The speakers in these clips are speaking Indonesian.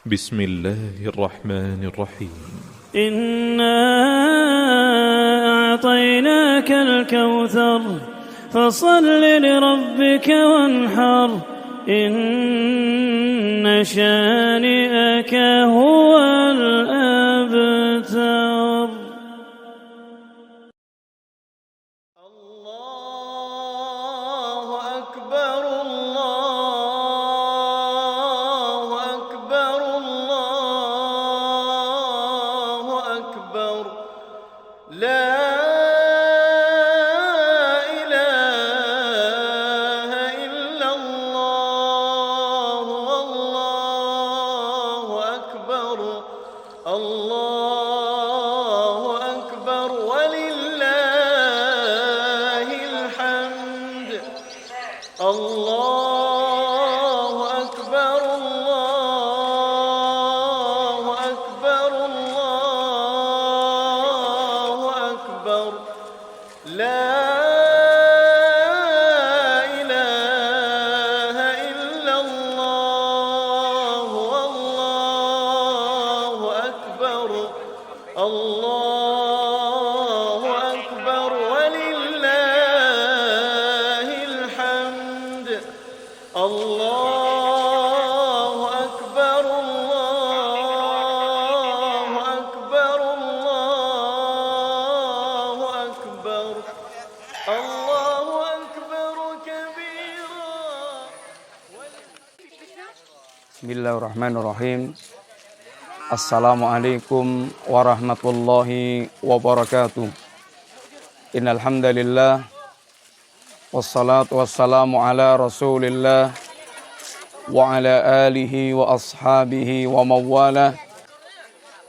بسم الله الرحمن الرحيم إنا أعطيناك الكوثر فصل لربك وانحر إن شانئك هو الأبتر. الله أكبر الله أكبر الله أكبر لا إله إلا الله والله أكبر الله أكبر ولله الحمد. الله أكبر الله أكبر الله أكبر لا إله إلا الله والله أكبر الله أكبر ولله الحمد. الله أكبر الله أكبر الله أكبر الله أكبر كبيرا. Bismillahirrahmanirrahim. Assalamualaikum warahmatullahi wabarakatuh. Innal hamdalillah wassalatu wassalamu ala Rasulillah wa ala alihi wa ashabihi wa mawala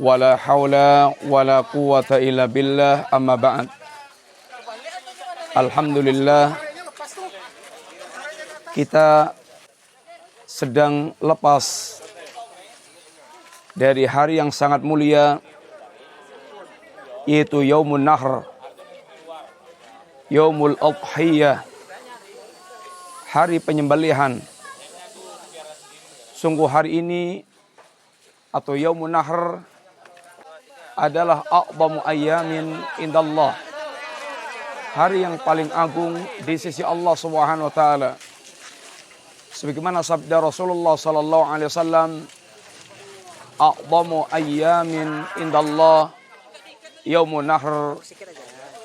wala haula wala quwata illa billah, amma ba'd. Alhamdulillah, kita sedang lepas dari hari yang sangat mulia, yaitu Yaumun Nahr, Yaumul Adhiyah, hari penyembelihan. Sungguh hari ini atau Yaumun Nahr adalah a'zamu ayyamin indallah, hari yang paling agung di sisi Allah Subhanahu wa taala. Sebagaimana sabda Rasulullah sallallahu alaihi wasallam, a'zamu ayyamin indallah Yaumun Nahr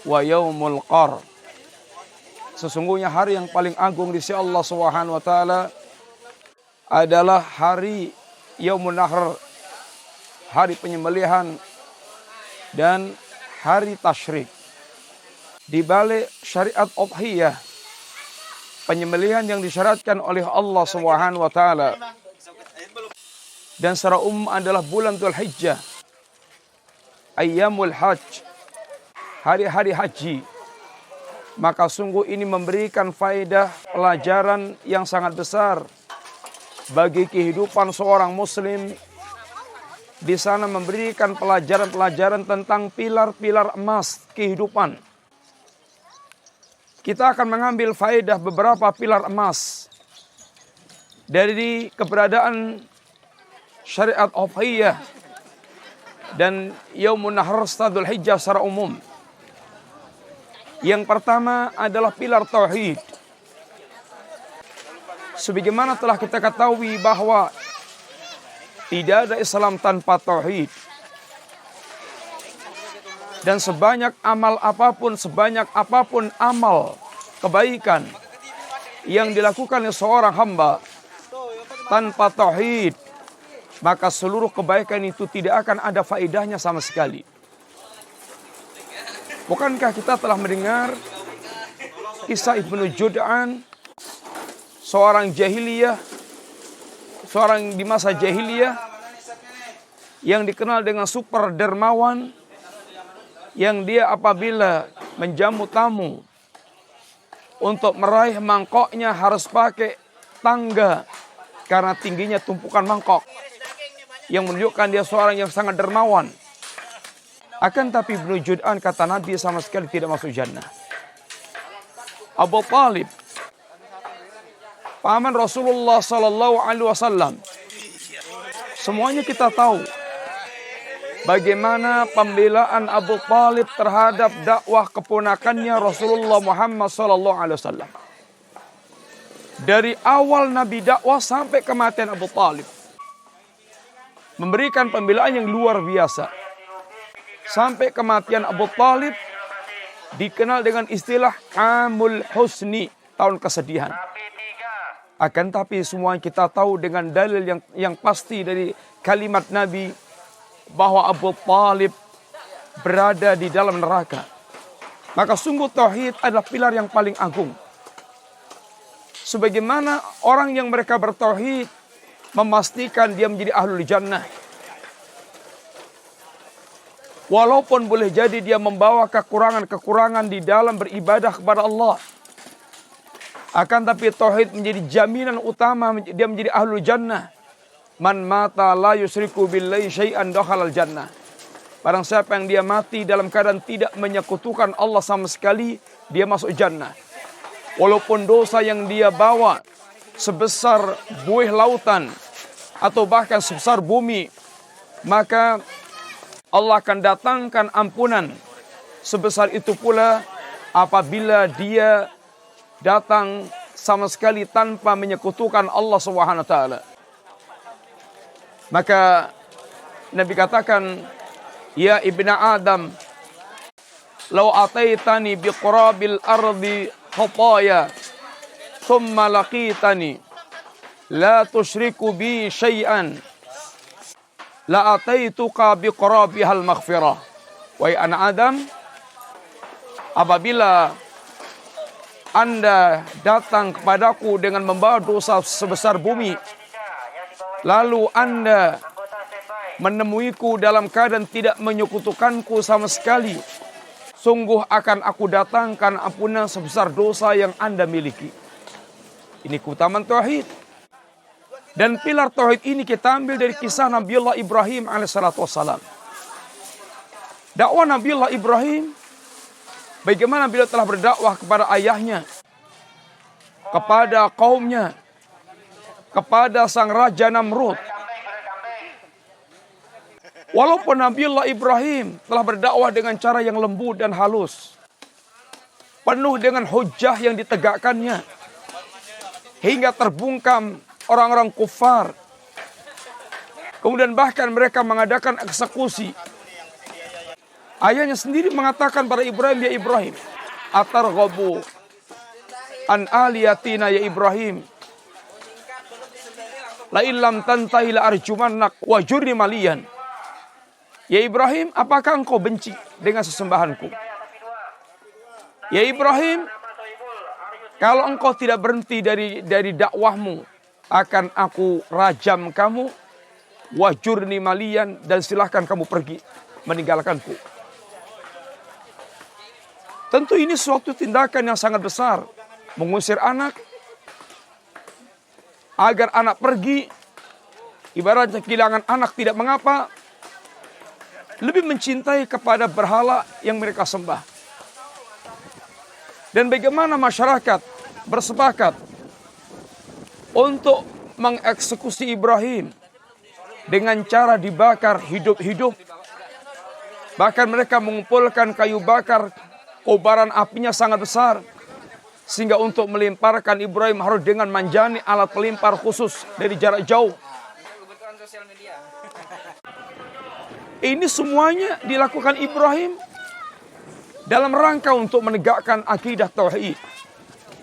wa Yaumul Qar. Sesungguhnya hari yang paling agung di sisi Allah Subhanahu wa taala adalah hari Yaumun Nahr, hari penyembelihan dan hari tasyrik. Di balik syariat udhiyah, penyembelihan yang disyariatkan oleh Allah Subhanahu wa taala dan secara umum adalah bulan Dzulhijjah, ayyamul hajj, hari-hari haji. Maka sungguh ini memberikan faedah pelajaran yang sangat besar bagi kehidupan seorang muslim. Di sana memberikan pelajaran-pelajaran tentang pilar-pilar emas kehidupan. Kita akan mengambil faedah beberapa pilar emas dari keberadaan syariat udhiyah dan Yaumun Nahr Dzul Hijjah secara umum. Yang pertama adalah pilar tauhid. Sebagaimana telah kita ketahui bahwa tidak ada Islam tanpa tauhid. Dan sebanyak amal apapun amal kebaikan yang dilakukan oleh seorang hamba tanpa tauhid, maka seluruh kebaikan itu tidak akan ada faedahnya sama sekali. Bukankah kita telah mendengar kisah Ibnu Jud'an, seorang di masa jahiliyah yang dikenal dengan super dermawan, yang dia apabila menjamu tamu untuk meraih mangkoknya harus pakai tangga karena tingginya tumpukan mangkok, yang menunjukkan dia seorang yang sangat dermawan. Akan tapi Ibnu Jud'an, kata Nabi, sama sekali tidak masuk jannah. Abu Talib, paman Rasulullah sallallahu alaihi wasallam, Semuanya kita tahu bagaimana pembelaan Abu Thalib terhadap dakwah keponakannya Rasulullah Muhammad SAW. Dari awal Nabi dakwah sampai kematian Abu Thalib, memberikan pembelaan yang luar biasa. Sampai kematian Abu Thalib dikenal dengan istilah Amul Husni, tahun kesedihan. Akan tapi semua kita tahu dengan dalil yang pasti dari kalimat Nabi bahwa Abu Thalib berada di dalam neraka. Maka sungguh tauhid adalah pilar yang paling agung. Sebagaimana orang yang mereka bertauhid memastikan dia menjadi ahlul jannah. Walaupun boleh jadi dia membawa kekurangan-kekurangan di dalam beribadah kepada Allah. Akan tapi tauhid menjadi jaminan utama dia menjadi ahlul jannah. Man mata la yusriku billahi syai'an dakhalal jannah. Barang siapa yang dia mati dalam keadaan tidak menyekutukan Allah sama sekali, dia masuk jannah. Walaupun dosa yang dia bawa sebesar buih lautan atau bahkan sebesar bumi, maka Allah akan datangkan ampunan sebesar itu pula apabila dia datang sama sekali tanpa menyekutukan Allah Subhanahu wa taala. Maka Nabi katakan, ya ibna Adam, law ataitani biqurabil ardi khataya thumma laqitani la tusyriku bi syai'an la ataituka biqurabihal maghfirah. Wahai anak Adam, apabila Anda datang kepadaku dengan membawa dosa sebesar bumi, lalu Anda menemuiku dalam keadaan tidak menyekutukanku sama sekali, sungguh akan aku datangkan ampunan sebesar dosa yang Anda miliki. Ini keutamaan tauhid. Dan pilar tauhid ini kita ambil dari kisah Nabiullah Ibrahim alaihissalam. Dakwah Nabiullah Ibrahim, bagaimana beliau telah berdakwah kepada ayahnya, kepada kaumnya, kepada sang raja Namrud. Walaupun Nabiullah Ibrahim telah berdakwah dengan cara yang lembut dan halus, penuh dengan hujah yang ditegakkannya, hingga terbungkam orang-orang kufar. Kemudian bahkan mereka mengadakan eksekusi. Ayahnya sendiri mengatakan pada Ibrahim, ya Ibrahim, atarghabu an aliyatina ya Ibrahim, la illam tantahi la arjumannak wa jurni maliyan. Ya Ibrahim, apakah engkau benci dengan sesembahanku? Ya Ibrahim, kalau engkau tidak berhenti dari dakwahmu, akan aku rajam kamu, wajurni malian, dan silahkan kamu pergi meninggalkanku. Tentu ini suatu tindakan yang sangat besar, mengusir anak, agar anak pergi, ibaratnya kehilangan anak tidak mengapa, lebih mencintai kepada berhala yang mereka sembah. Dan bagaimana masyarakat bersepakat untuk mengeksekusi Ibrahim dengan cara dibakar hidup-hidup. Bahkan mereka mengumpulkan kayu bakar, kobaran apinya sangat besar, sehingga untuk melemparkan Ibrahim harus dengan manjani alat pelempar khusus dari jarak jauh. Ini semuanya dilakukan Ibrahim dalam rangka untuk menegakkan akidah tauhid,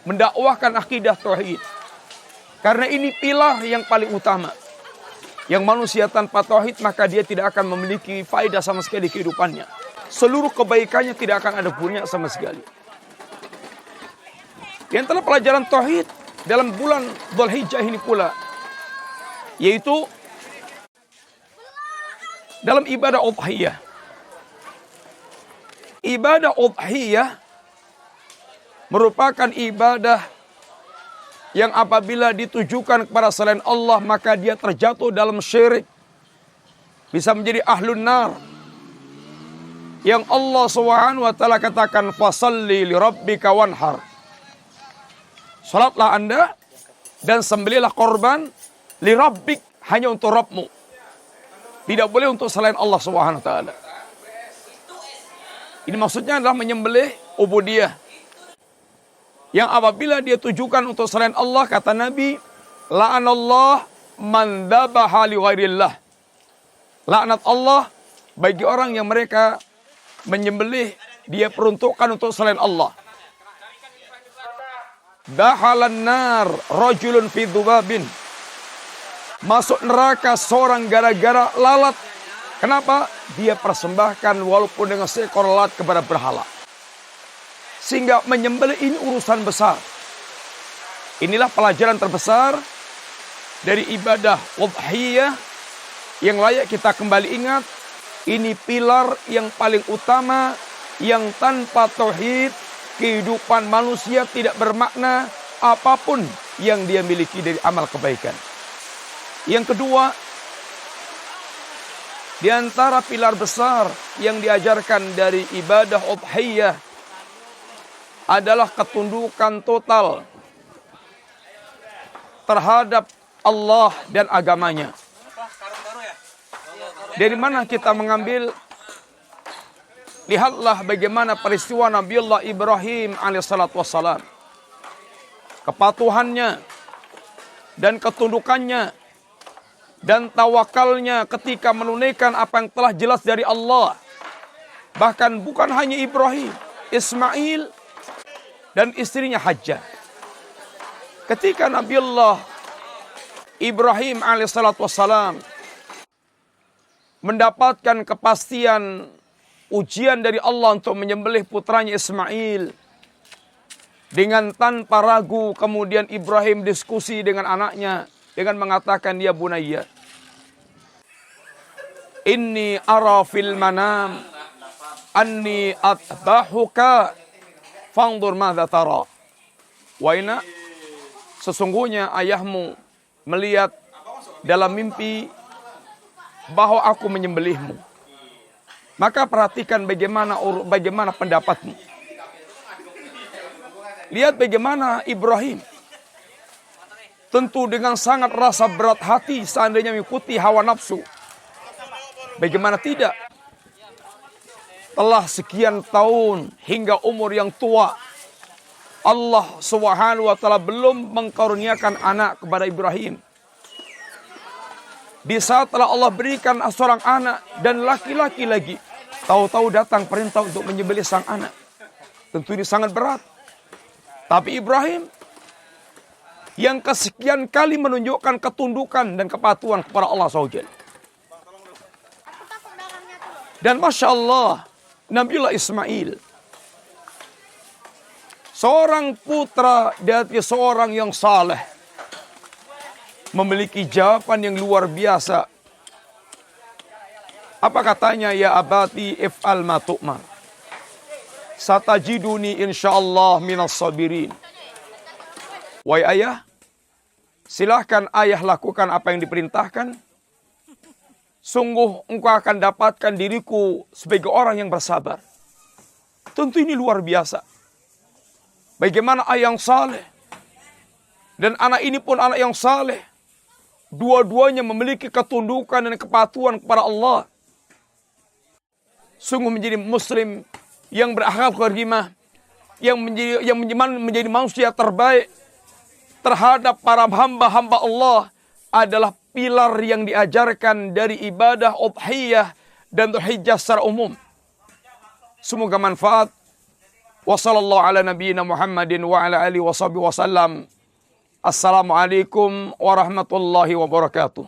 mendakwahkan akidah tauhid. Karena ini pilar yang paling utama. Yang manusia tanpa tauhid, maka dia tidak akan memiliki faedah sama sekali di kehidupannya. Seluruh kebaikannya tidak akan ada gunanya sama sekali. Di antara pelajaran tauhid dalam bulan Dzulhijjah ini pula, yaitu dalam ibadah udhiyah. Ibadah udhiyah merupakan ibadah yang apabila ditujukan kepada selain Allah, maka dia terjatuh dalam syirik, bisa menjadi ahlun nar. Yang Allah Subhanahu wa taala katakan, fasalli li rabbika wanhar. Salatlah Anda dan sembelihlah korban li rabbik, hanya untuk Rabbmu. Tidak boleh untuk selain Allah Subhanahu wa taala. Ini maksudnya adalah menyembelih ubudiyah. Yang apabila dia tujukan untuk selain Allah, kata Nabi, la'anallah man dhabaha li ghairillah. Laknat Allah bagi orang yang mereka menyembelih dia peruntukkan untuk selain Allah. Dakhalan nar rajulun fi dhubabin. Masuk neraka seorang gara-gara lalat. Kenapa? Dia persembahkan walaupun dengan seekor lalat kepada berhala. Sehingga menyembelih ini urusan besar. Inilah pelajaran terbesar dari ibadah udhiyah yang layak kita kembali ingat. Ini pilar yang paling utama yang tanpa tauhid kehidupan manusia tidak bermakna apapun yang dia miliki dari amal kebaikan. Yang kedua, di antara pilar besar yang diajarkan dari ibadah udhiyah adalah ketundukan total terhadap Allah dan agamanya. Dari mana kita mengambil? Lihatlah bagaimana peristiwa Nabiullah Ibrahim alaihissalatu wassalam. Kepatuhannya dan ketundukannya dan tawakalnya ketika menunaikan apa yang telah jelas dari Allah. Bahkan bukan hanya Ibrahim, Ismail dan istrinya Hajar. Ketika Nabiullah Ibrahim alaihissalatu wassalam mendapatkan kepastian ujian dari Allah untuk menyembelih putranya Ismail, dengan tanpa ragu kemudian Ibrahim diskusi dengan anaknya dengan mengatakan, ya bunayya, inni ara fil manam anni atbahuka fanzur madza tara. Wahai, sesungguhnya ayahmu melihat dalam mimpi bahwa aku menyembelihmu. Maka perhatikan bagaimana pendapatmu. Lihat bagaimana Ibrahim. Tentu dengan sangat rasa berat hati seandainya mengikuti hawa nafsu. Bagaimana tidak? Telah sekian tahun hingga umur yang tua, Allah Subhanahu wa taala belum mengkaruniakan anak kepada Ibrahim. Di saat telah Allah berikan seorang anak dan laki-laki lagi, tahu-tahu datang perintah untuk menyembelih sang anak. Tentu ini sangat berat. Tapi Ibrahim yang kesekian kali menunjukkan ketundukan dan kepatuhan kepada Allah SWT. Dan Masya Allah, Nabiullah Ismail, seorang putra dari seorang yang saleh, memiliki jawaban yang luar biasa. Apa katanya? Ya abati if'al ma tu'mar, satajiduni insyaallah minas sabirin. Wahai ayah, silahkan ayah lakukan apa yang diperintahkan. Sungguh engkau akan dapatkan diriku sebagai orang yang bersabar. Tentu ini luar biasa. Bagaimana ayah yang saleh dan anak ini pun anak yang saleh. Dua-duanya memiliki ketundukan dan kepatuhan kepada Allah. Sungguh menjadi muslim yang berakhlak karimah, yang menjadi manusia terbaik terhadap para hamba-hamba Allah adalah pilar yang diajarkan dari ibadah udhiyah dan hijjah secara umum. Semoga manfaat. Wassallallahu ala nabiyyina Muhammadin wa ala alihi wa sahbihi wasallam. Assalamualaikum warahmatullahi wabarakatuh.